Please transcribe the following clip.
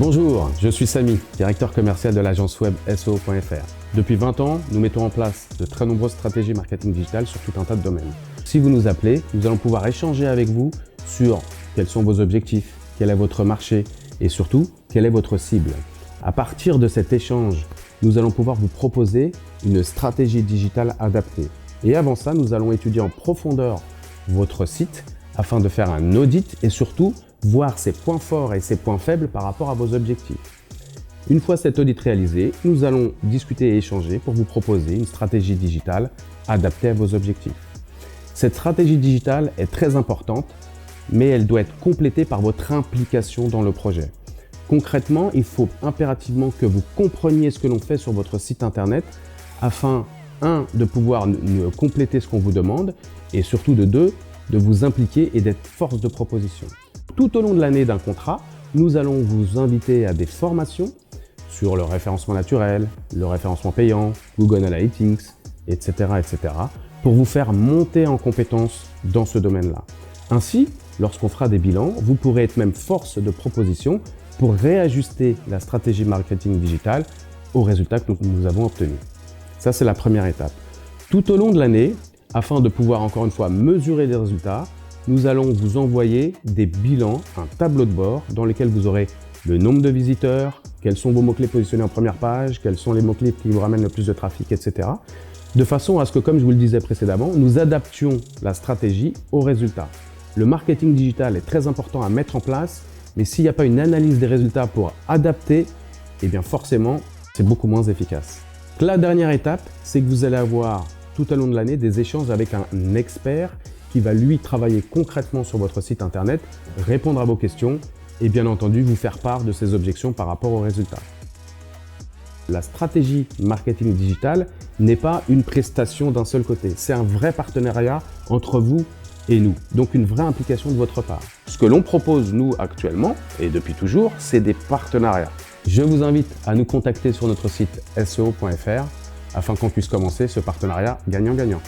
Bonjour, je suis Samy, directeur commercial de l'agence web SEO.fr. Depuis 20 ans, nous mettons en place de très nombreuses stratégies marketing digital sur tout un tas de domaines. Si vous nous appelez, nous allons pouvoir échanger avec vous sur quels sont vos objectifs, quel est votre marché et surtout, quelle est votre cible. À partir de cet échange, nous allons pouvoir vous proposer une stratégie digitale adaptée. Et avant ça, nous allons étudier en profondeur votre site afin de faire un audit et surtout voir ses points forts et ses points faibles par rapport à vos objectifs. Une fois cet audit réalisé, nous allons discuter et échanger pour vous proposer une stratégie digitale adaptée à vos objectifs. Cette stratégie digitale est très importante, mais elle doit être complétée par votre implication dans le projet. Concrètement, il faut impérativement que vous compreniez ce que l'on fait sur votre site internet afin, de pouvoir compléter ce qu'on vous demande et surtout de vous impliquer et d'être force de proposition. Tout au long de l'année d'un contrat, nous allons vous inviter à des formations sur le référencement naturel, le référencement payant, Google Analytics, etc., pour vous faire monter en compétences dans ce domaine-là. Ainsi, lorsqu'on fera des bilans, vous pourrez être même force de proposition pour réajuster la stratégie marketing digitale aux résultats que nous avons obtenus. Ça, c'est la première étape. Tout au long de l'année, afin de pouvoir encore une fois mesurer les résultats, nous allons vous envoyer des bilans, un tableau de bord dans lequel vous aurez le nombre de visiteurs, quels sont vos mots-clés positionnés en première page, quels sont les mots-clés qui vous ramènent le plus de trafic, etc. De façon à ce que, comme je vous le disais précédemment, nous adaptions la stratégie aux résultats. Le marketing digital est très important à mettre en place, mais s'il n'y a pas une analyse des résultats pour adapter, eh bien forcément, c'est beaucoup moins efficace. La dernière étape, c'est que vous allez avoir tout au long de l'année des échanges avec un expert qui va lui travailler concrètement sur votre site internet, répondre à vos questions et bien entendu vous faire part de ses objections par rapport aux résultats. La stratégie marketing digital n'est pas une prestation d'un seul côté, c'est un vrai partenariat entre vous et nous, donc une vraie implication de votre part. Ce que l'on propose nous actuellement, et depuis toujours, c'est des partenariats. Je vous invite à nous contacter sur notre site SEO.fr afin qu'on puisse commencer ce partenariat gagnant-gagnant.